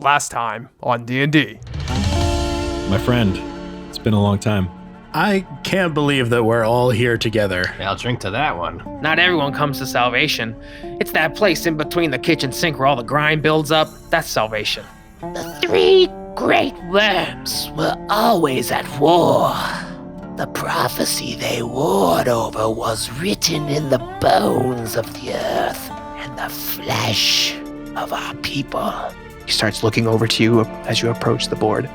Last time on D&D. My friend, it's been a long time. I can't believe that we're all here together. Yeah, I'll drink to that one. Not everyone comes to salvation. It's that place in between the kitchen sink where all the grime builds up. That's salvation. The three great worms were always at war. The prophecy they warred over was written in the bones of the earth and the flesh of our people. He starts looking over to you as you approach the board.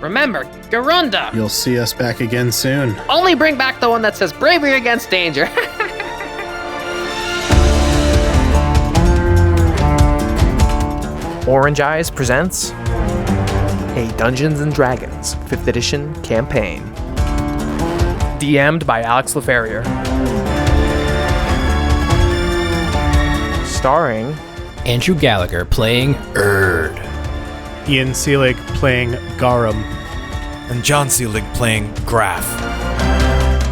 Remember, Garundah! You'll see us back again soon. Only bring back the one that says bravery against danger. Orange Eyes presents a Dungeons & Dragons 5th edition campaign. DM'd by Alex Laferriere. Starring Andrew Gallagher playing Erd. Ian Selig playing Garam. And John Selig playing Graff.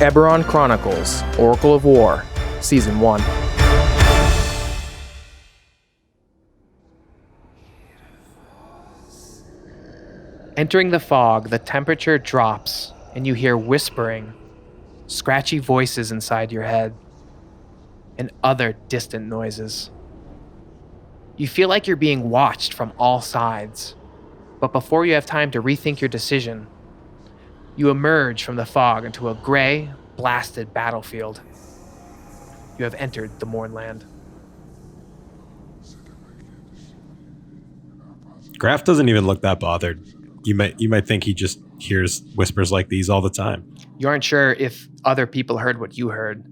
Eberron Chronicles, Oracle of War, Season 1. Entering the fog, the temperature drops and you hear whispering, scratchy voices inside your head, and other distant noises. You feel like you're being watched from all sides, but before you have time to rethink your decision, you emerge from the fog into a gray, blasted battlefield. You have entered the Mournland. Graff doesn't even look that bothered. You might think he just hears whispers like these all the time. You aren't sure if other people heard what you heard.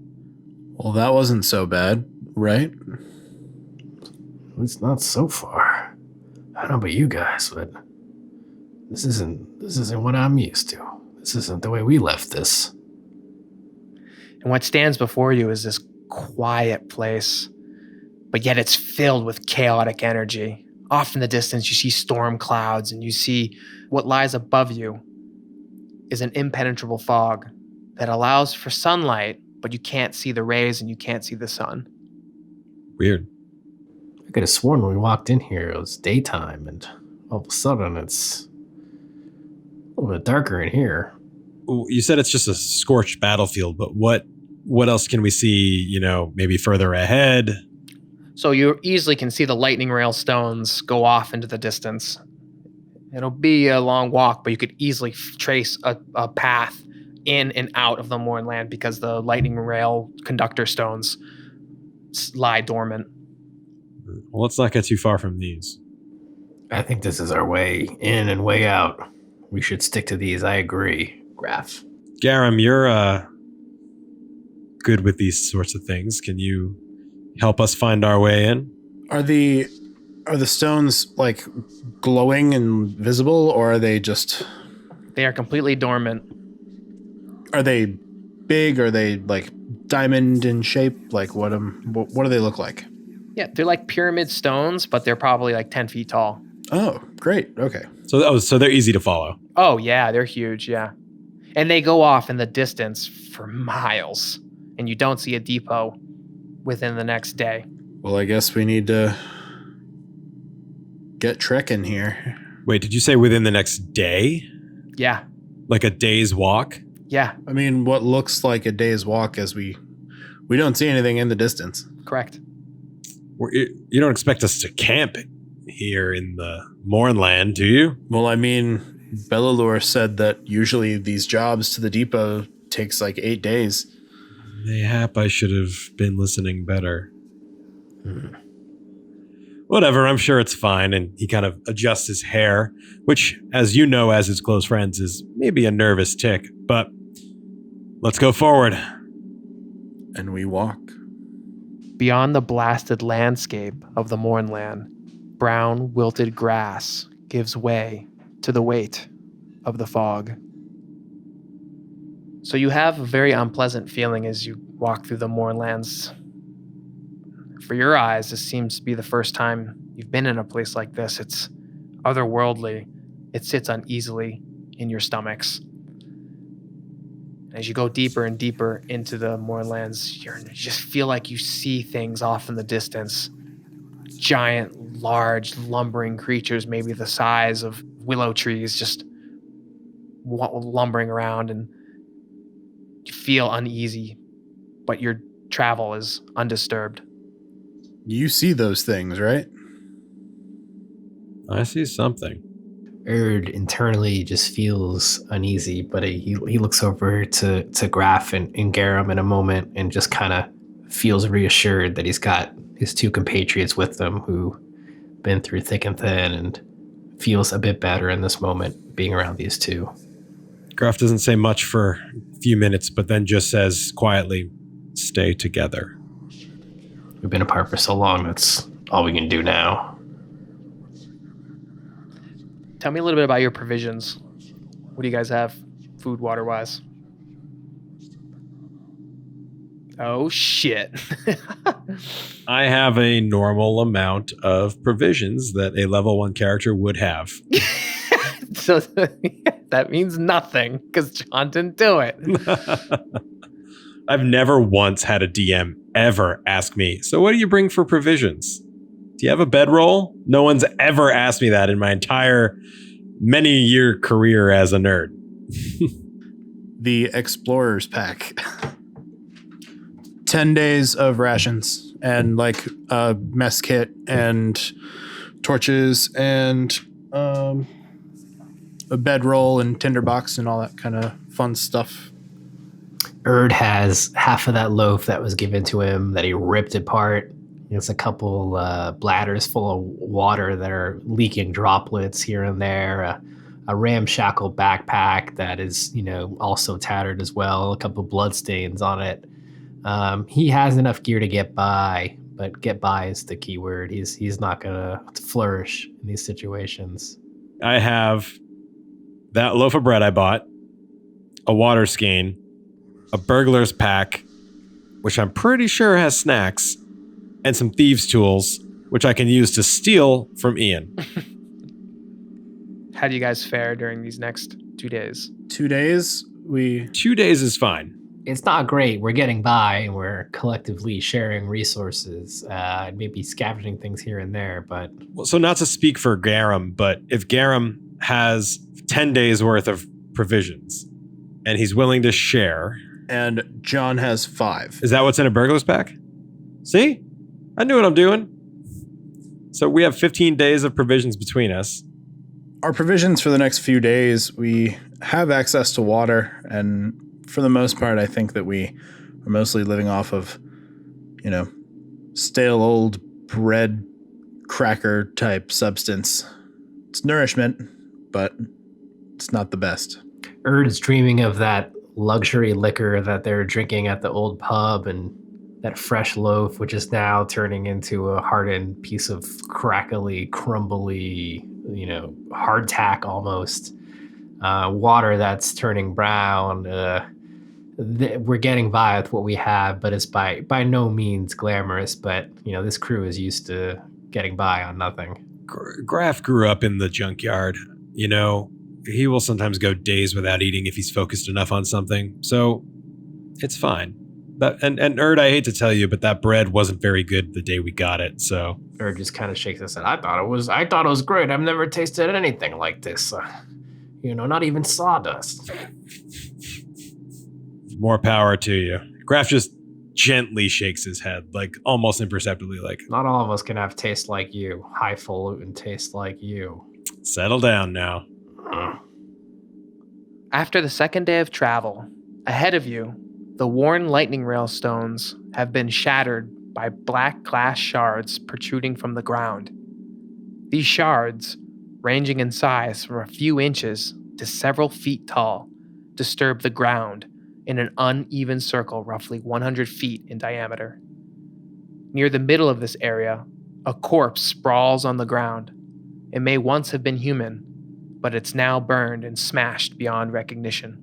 Well, that wasn't so bad, right? It's not so far. I don't know about you guys, but this isn't what I'm used to. This isn't the way we left this. And what stands before you is this quiet place, but yet it's filled with chaotic energy. Off in the distance, you see storm clouds, and you see what lies above you is an impenetrable fog that allows for sunlight, but you can't see the rays and you can't see the sun. Weird. I could have sworn when we walked in here it was daytime, and all of a sudden it's a little bit darker in here. You said it's just a scorched battlefield, but what else can we see, maybe further ahead? So you easily can see the lightning rail stones go off into the distance. It'll be a long walk, but you could easily trace a path in and out of the Mournland because the lightning rail conductor stones lie dormant. Well, let's not get too far from these. I think this is our way in and way out. We should stick to these. I agree, Graff. Garam, you're good with these sorts of things. Can you help us find our way in? Are the stones like glowing and visible, or are they just? They are completely dormant. Are they big? Are they like diamond in shape? Like what do they look like? Yeah, they're like pyramid stones, but they're probably like 10 feet tall. Oh, great. Okay. So they're easy to follow. Oh, yeah, they're huge, yeah. And they go off in the distance for miles, and you don't see a depot within the next day. Well, I guess we need to get trekking here. Wait, did you say within the next day? Yeah. Like a day's walk? Yeah. I mean, what looks like a day's walk as we don't see anything in the distance. Correct. You don't expect us to camp here in the Mournland, do you? Well, I mean, Bellalure said that usually these jobs to the depot takes like 8 days. Mayhap I should have been listening better. Whatever, I'm sure it's fine. And he kind of adjusts his hair, which, as you know, as his close friends, is maybe a nervous tick. But let's go forward. And we walk. Beyond the blasted landscape of the Mournland, brown, wilted grass gives way to the weight of the fog. So you have a very unpleasant feeling as you walk through the Mournlands. For your eyes, this seems to be the first time you've been in a place like this. It's otherworldly. It sits uneasily in your stomachs. As you go deeper and deeper into the Mournlands, you just feel like you see things off in the distance. Giant large, lumbering creatures, maybe the size of willow trees, just lumbering around, and you feel uneasy, but your travel is undisturbed. You see those things, right? I see something. Internally just feels uneasy, but he looks over to Graff and Garam in a moment and just kind of feels reassured that he's got his two compatriots with them who been through thick and thin, and feels a bit better in this moment being around these two. Graff doesn't say much for a few minutes, but then just says quietly, "Stay together." We've been apart for so long, that's all we can do now. Tell me a little bit about your provisions. What do you guys have, food, water-wise? Oh, shit. I have a normal amount of provisions that a level 1 character would have. So that means nothing, because John didn't do it. I've never once had a DM ever ask me, "So what do you bring for provisions? Do you have a bedroll?" No one's ever asked me that in my entire many-year career as a nerd. The Explorer's Pack. 10 days of rations and like a mess kit and torches and a bedroll and tinderbox and all that kind of fun stuff. Has half of that loaf that was given to him that he ripped apart. It's a couple bladders full of water that are leaking droplets here and there. A ramshackle backpack that is, also tattered as well. A couple bloodstains on it. He has enough gear to get by, but get by is the key word. He's not gonna flourish in these situations. I have that loaf of bread I bought, a water skein, a burglar's pack, which I'm pretty sure has snacks, and some thieves' tools, which I can use to steal from Ian. How do you guys fare during these next 2 days? 2 days, 2 days is fine. It's not great. We're getting by, and we're collectively sharing resources, maybe scavenging things here and there, but... Well, so not to speak for Garam, but if Garam has 10 days worth of provisions and he's willing to share... And John has 5. Is that what's in a burglar's pack? See? I knew what I'm doing. So we have 15 days of provisions between us. Our provisions for the next few days, we have access to water, and for the most part, I think that we are mostly living off of, stale old bread cracker type substance. It's nourishment, but it's not the best. Is dreaming of that luxury liquor that they're drinking at the old pub, and that fresh loaf, which is now turning into a hardened piece of crackly, crumbly, hardtack almost. Water that's turning brown. We're getting by with what we have, but it's by no means glamorous. But this crew is used to getting by on nothing. Graff grew up in the junkyard. He will sometimes go days without eating if he's focused enough on something. So it's fine. And Erd, I hate to tell you, but that bread wasn't very good the day we got it. So Erd just kind of shakes his head. I thought it was great. I've never tasted anything like this. Not even sawdust. More power to you. Graff just gently shakes his head, like almost imperceptibly, like, not all of us can have taste like you, highfalutin taste like you. Settle down now. After the second day of travel, ahead of you, the worn lightning rail stones have been shattered by black glass shards protruding from the ground. These shards, ranging in size from a few inches to several feet tall, disturb the ground in an uneven circle roughly 100 feet in diameter. Near the middle of this area, a corpse sprawls on the ground. It may once have been human, but it's now burned and smashed beyond recognition.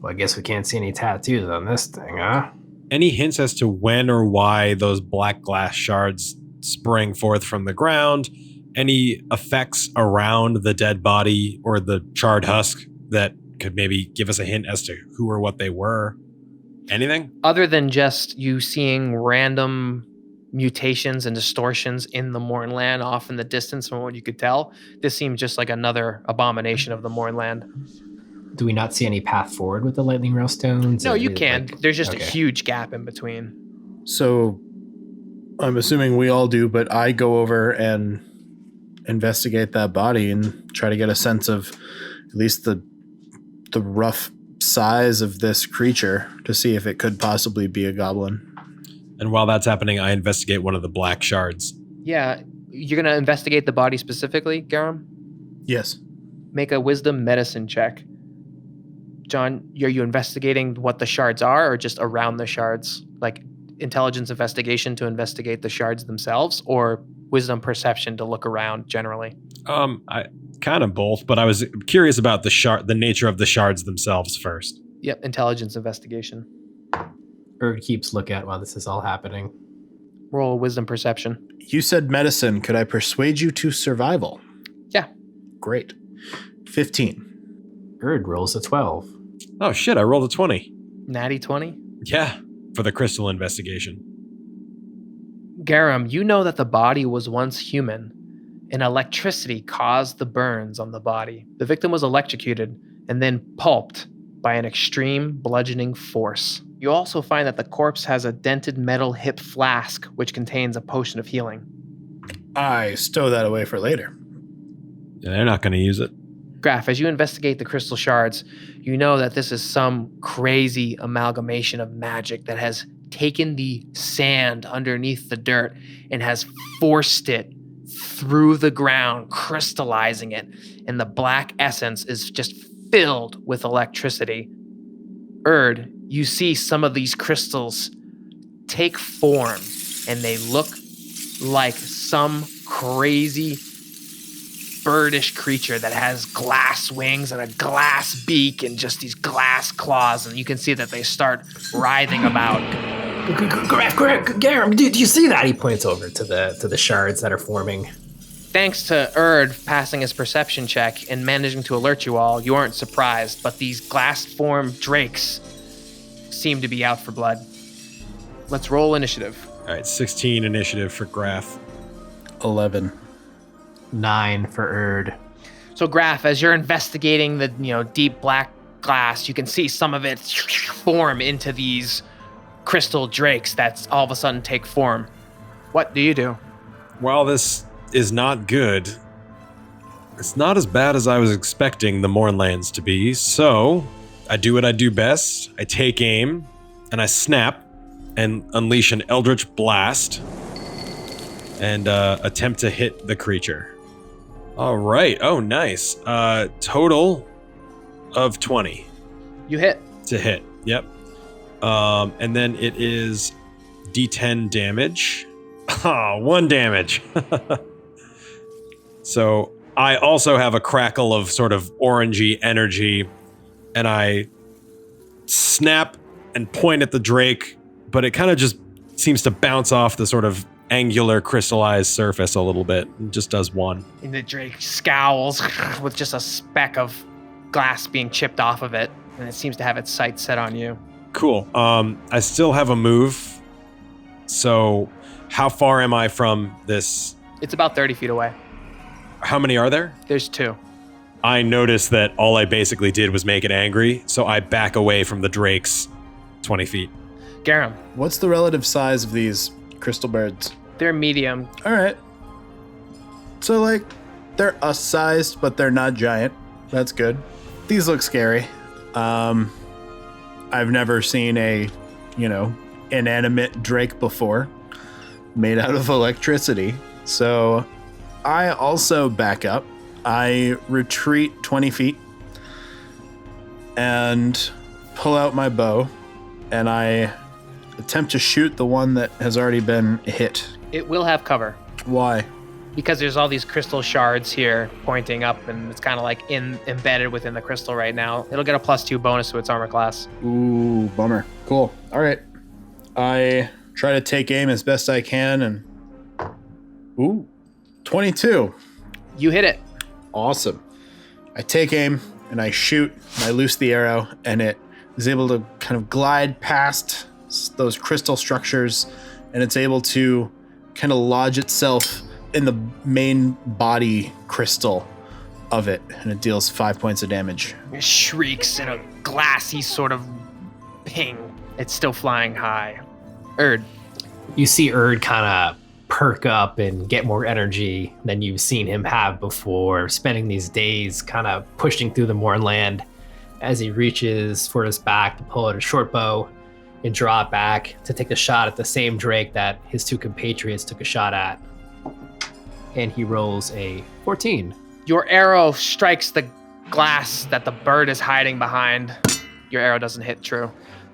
Well, I guess we can't see any tattoos on this thing, huh? Any hints as to when or why those black glass shards sprang forth from the ground? Any effects around the dead body or the charred husk that could maybe give us a hint as to who or what they were? Anything? Other than just you seeing random mutations and distortions in the Mournland off in the distance from what you could tell. This seemed just like another abomination of the Mournland. Do we not see any path forward with the lightning rail stones? No, Or you is it can. like- There's just a okay. huge gap in between. So I'm assuming we all do, but I go over and investigate that body and try to get a sense of at least the rough size of this creature to see if it could possibly be a goblin. And while that's happening, I investigate one of the black shards. Yeah, you're going to investigate the body specifically, Garam? Yes. Make a wisdom medicine check. John, are you investigating what the shards are or just around the shards? Like intelligence investigation to investigate the shards themselves or wisdom perception to look around generally? I kind of both, but I was curious about the nature of the shards themselves first. Yep, intelligence investigation. Erd keeps look at while this is all happening. Roll a wisdom perception. You said medicine. Could I persuade you to survival? Yeah. Great. 15. Erd rolls a 12. Oh shit, I rolled a 20. Natty 20. Yeah, for the crystal investigation. Garam, you know that the body was once human, and electricity caused the burns on the body. The victim was electrocuted and then pulped by an extreme bludgeoning force. You also find that the corpse has a dented metal hip flask, which contains a potion of healing. I stow that away for later. Yeah, they're not going to use it. Graff, as you investigate the crystal shards, you know that this is some crazy amalgamation of magic that has taken the sand underneath the dirt and has forced it through the ground, crystallizing it, and the black essence is just filled with electricity. Erd, you see some of these crystals take form, and they look like some crazy birdish creature that has glass wings and a glass beak and just these glass claws, and you can see that they start writhing about. Graff, Garam, do you see that? He points over to the shards that are forming. Thanks to Erd passing his perception check and managing to alert you all, you aren't surprised, but these glass-formed drakes seem to be out for blood. Let's roll initiative. All right, 16 initiative for Graff. 11. 9 for Erd. So Graff, as you're investigating the deep black glass, you can see some of it form into these crystal drakes that all of a sudden take form. What do you do? While this is not good, it's not as bad as I was expecting the Mournlands to be, so I do what I do best. I take aim, and I snap, and unleash an eldritch blast, and attempt to hit the creature. All right. Oh, nice. Total of 20. You hit. To hit. Yep. And then it is D10 damage. 1 damage. So I also have a crackle of sort of orangey energy, and I snap and point at the Drake, but it kind of just seems to bounce off the sort of angular crystallized surface a little bit. It just does 1. And the drake scowls with just a speck of glass being chipped off of it, and it seems to have its sights set on you. Cool. I still have a move. So how far am I from this? It's about 30 feet away. How many are there? There's 2. I noticed that all I basically did was make it angry, so I back away from the drakes 20 feet. Garam, What's the relative size of these crystal birds? they're medium. All right. So, like, they're us-sized, but they're not giant. That's good. These look scary. I've never seen a, inanimate drake before made out of electricity. So I also back up. I retreat 20 feet and pull out my bow, and I attempt to shoot the one that has already been hit. It will have cover Why? because there's all these crystal shards here pointing up, and it's kind of like embedded within the crystal right now. It'll get a +2 bonus to its armor class. Ooh, bummer. Cool. All right. I try to take aim as best I can, and 22. You hit it. Awesome. I take aim and I shoot, and I loose the arrow, and it is able to kind of glide past those crystal structures, and it's able to kind of lodge itself in the main body crystal of it, and it deals 5 points of damage. It shrieks in a glassy sort of ping. It's still flying high. Erd. You see Erd kind of perk up and get more energy than you've seen him have before, spending these days kind of pushing through the Mournland as he reaches for his back to pull out a short bow and draw it back to take a shot at the same drake that his two compatriots took a shot at. And he rolls a 14. Your arrow strikes the glass that the bird is hiding behind. Your arrow doesn't hit true.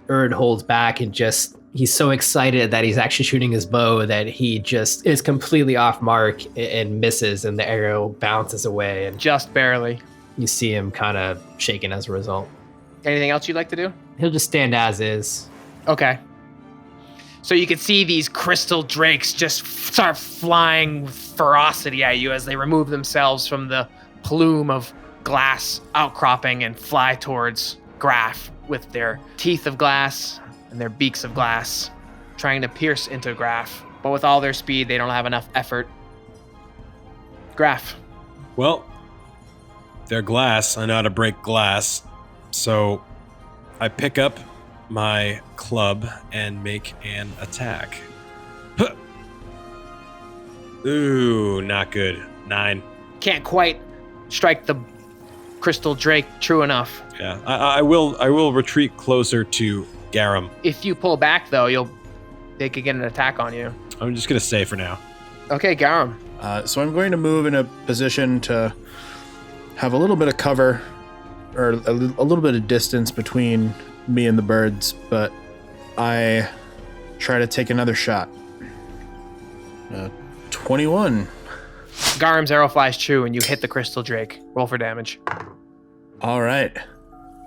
Erd holds back and he's so excited that he's actually shooting his bow that he just is completely off mark and misses, and the arrow bounces away. And Just barely. you see him kind of shaken as a result. Anything else you'd like to do? He'll just stand as is. Okay. So you can see these crystal drakes just start flying with ferocity at you as they remove themselves from the plume of glass outcropping and fly towards Graff with their teeth of glass and their beaks of glass, trying to pierce into Graff. But with all their speed, they don't have enough effort. Graff. Well, they're glass. I know how to break glass. So I pick up my club and make an attack. Huh. Ooh, not good. 9. Can't quite strike the crystal drake true enough. Yeah, I will retreat closer to Garam. If you pull back, though, they could get an attack on you. I'm just gonna stay for now. Okay, Garam. So I'm going to move in a position to have a little bit of cover, or a little bit of distance between me and the birds, but I try to take another shot. 21. Garam's arrow flies true, and you hit the crystal drake. Roll for damage. All right.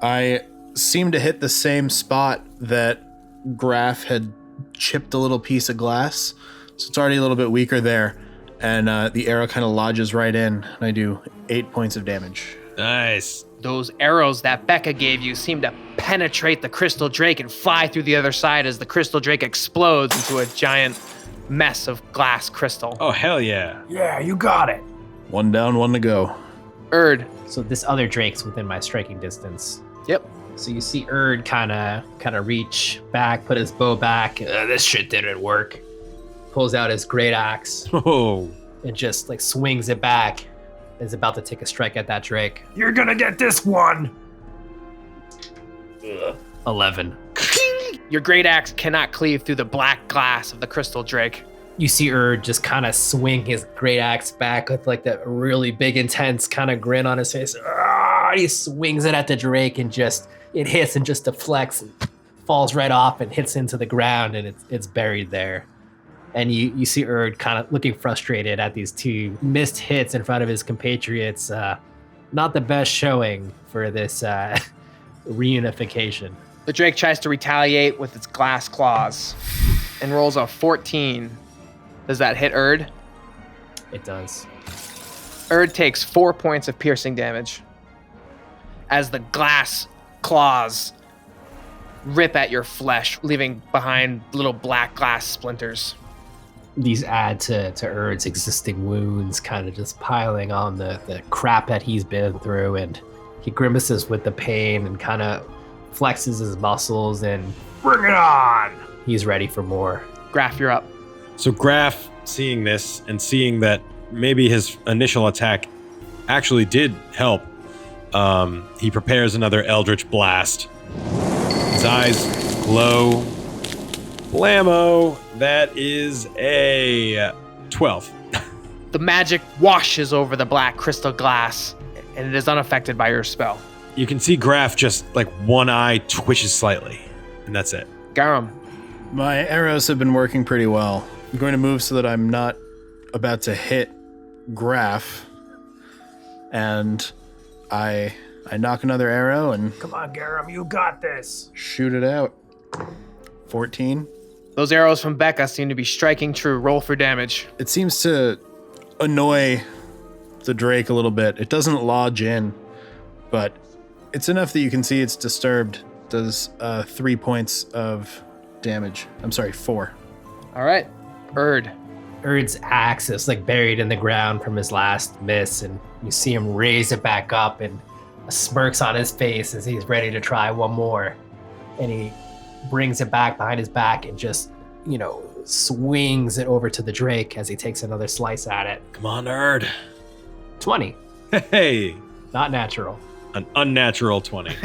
I seem to hit the same spot that Graff had chipped a little piece of glass, so it's already a little bit weaker there, and the arrow kind of lodges right in, and I do 8 points of damage. Nice. Those arrows that Becca gave you seem to penetrate the crystal drake and fly through the other side as the crystal drake explodes into a giant mess of glass crystal. Oh, hell yeah. Yeah, you got it. 1 down, 1 to go. Erd. So this other drake's within my striking distance. Yep. So you see Erd kind of reach back, put his bow back. This shit didn't work. Pulls out his great axe Oh. and just like swings it back. Is about to take a strike at that drake. You're gonna get this one. 11. Your great axe cannot cleave through the black glass of the crystal drake. You see Erd just kind of swing his great axe back with like that really big, intense kind of grin on his face. He swings it at the drake and it hits and just deflects and falls right off and hits into the ground, and it's buried there. And you see Erd kind of looking frustrated at these two missed hits in front of his compatriots. Not the best showing for this reunification. The drake tries to retaliate with its glass claws and rolls a 14. Does that hit Erd? It does. Erd takes 4 points of piercing damage as the glass claws rip at your flesh, leaving behind little black glass splinters. These add to Erd's existing wounds, kind of just piling on the crap that he's been through, and he grimaces with the pain and kind of flexes his muscles, and Bring it on. he's ready for more. Graff, you're up. So Graff, seeing this and seeing that maybe his initial attack actually did help, he prepares another Eldritch Blast. His eyes glow. Blammo! That is a 12. The magic washes over the black crystal glass, and it is unaffected by your spell. You can see Graff just like one eye twitches slightly, and that's it. Garam. My arrows have been working pretty well. I'm going to move so that I'm not about to hit Graff, and I knock another arrow and Come on, Garam, you got this. shoot it out. 14. Those arrows from Becca seem to be striking true. Roll for damage. It seems to annoy the drake a little bit. It doesn't lodge in, but it's enough that you can see it's disturbed. Does 3 points of damage. I'm sorry, 4. All right. Erd. Erd's axe is like buried in the ground from his last miss, and you see him raise it back up, and a smirk's on his face as he's ready to try one more. And he brings it back behind his back and just, swings it over to the Drake as he takes another slice at it. Come on, Erd. 20. Hey, Not natural. an unnatural 20.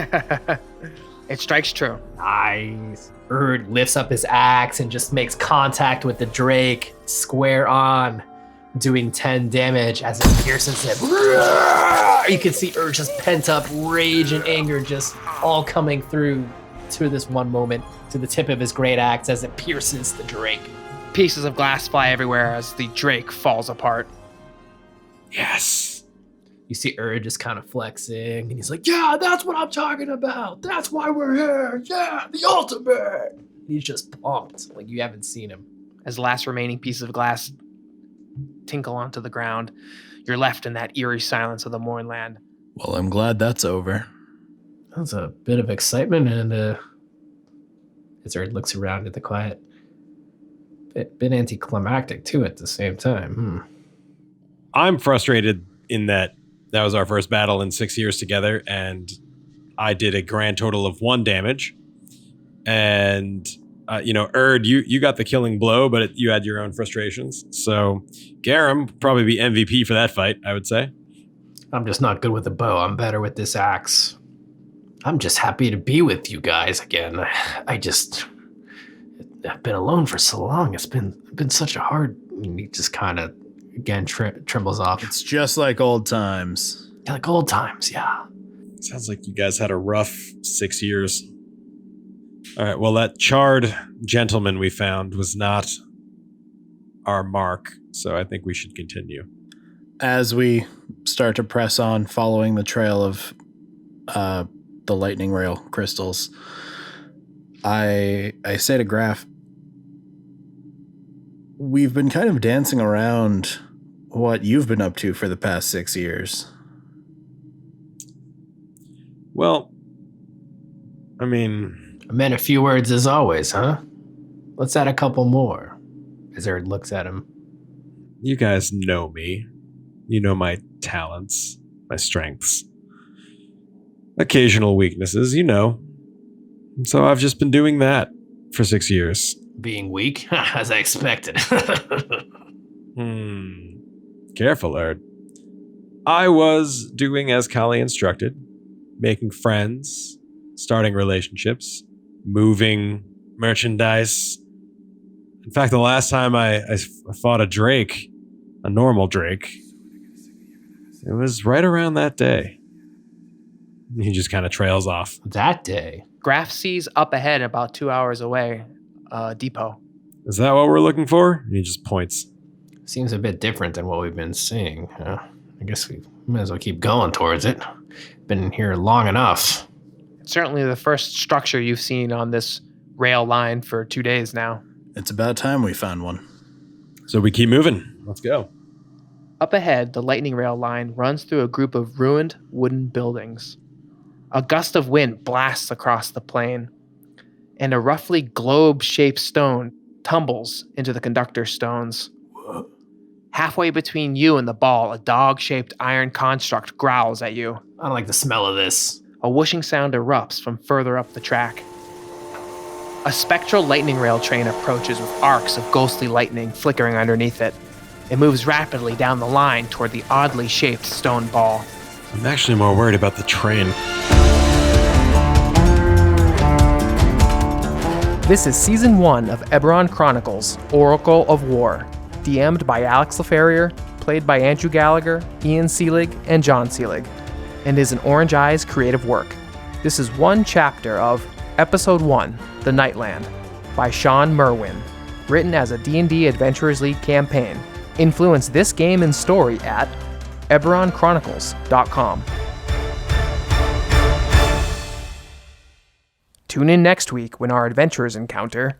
It strikes true. Nice. Erd lifts up his axe and just makes contact with the Drake, square on, doing 10 damage as it pierces him. You can see Erd just pent up rage and anger just all coming through to this one moment, to the tip of his great axe as it pierces the Drake. Pieces of glass fly everywhere as the Drake falls apart. Yes. You see Erd just kind of flexing, and he's like, yeah, that's what I'm talking about. That's why we're here. Yeah, the ultimate. He's just pumped, like you haven't seen him. As the last remaining pieces of glass tinkle onto the ground, you're left in that eerie silence of the Mournland. Well, I'm glad that's over. That's a bit of excitement, and as Erd looks around at the quiet, bit anticlimactic too at the same time. I'm frustrated in that was our first battle in 6 years together, and I did a grand total of 1 damage. And, Erd, you got the killing blow, but you had your own frustrations. So Garam would probably be MVP for that fight, I would say. I'm just not good with the bow. I'm better with this axe. I'm just happy to be with you guys again. I've been alone for so long. It's been such a hard. He just kind of again trembles off. It's just like old times. Yeah, like old times, yeah. Sounds like you guys had a rough 6 years. All right, well, that charred gentleman we found was not our mark, so I think we should continue. As we start to press on, following the trail of the lightning rail crystals, I say to Graff, we've been kind of dancing around what you've been up to for the past 6 years. Well, I mean... I meant a few words as always, huh? Let's add a couple more. As Erd looks at him. You guys know me. You know my talents, my strengths. Occasional weaknesses, So I've just been doing that for 6 years. Being weak, as I expected. Careful, Erd. I was doing as Kali instructed, making friends, starting relationships, moving merchandise. In fact, the last time I fought a Drake, a normal Drake, it was right around that day. He just kind of trails off. That day? Graff sees up ahead, about 2 hours away, a depot. Is that what we're looking for? He just points. Seems a bit different than what we've been seeing. I guess we might as well keep going towards it. Been here long enough. It's certainly the first structure you've seen on this rail line for 2 days now. It's about time we found one. So we keep moving. Let's go. Up ahead, the lightning rail line runs through a group of ruined wooden buildings. A gust of wind blasts across the plain, and a roughly globe-shaped stone tumbles into the conductor stones. Halfway between you and the ball, a dog-shaped iron construct growls at you. I don't like the smell of this. A whooshing sound erupts from further up the track. A spectral lightning rail train approaches with arcs of ghostly lightning flickering underneath it. It moves rapidly down the line toward the oddly shaped stone ball. I'm actually more worried about the train. This is Season 1 of Eberron Chronicles, Oracle of War, DM'd by Alex Laferriere, played by Andrew Gallagher, Ian Selig, and John Selig, and is an Orange Eyes creative work. This is one chapter of Episode 1, The Nightland, by Sean Merwin, written as a D&D Adventurers League campaign. Influence this game and story at EberronChronicles.com. Tune in next week when our adventurers encounter...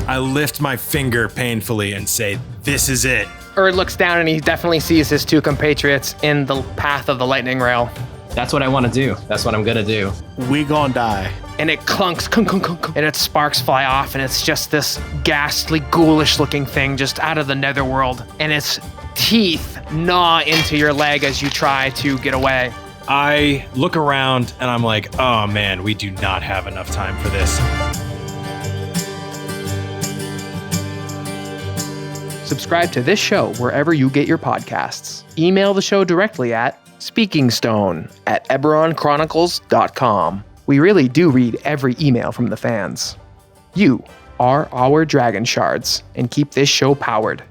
I lift my finger painfully and say, "This is it." Erd looks down and he definitely sees his two compatriots in the path of the lightning rail. That's what I want to do. That's what I'm going to do. We gonna die. and it clunks, and its sparks fly off, and it's just this ghastly, ghoulish-looking thing just out of the netherworld, and its teeth gnaw into your leg as you try to get away. I look around and I'm like, oh man, we do not have enough time for this. Subscribe to this show wherever you get your podcasts. Email the show directly at speakingstone@eberronchronicles.com. We really do read every email from the fans. You are our dragon shards and keep this show powered.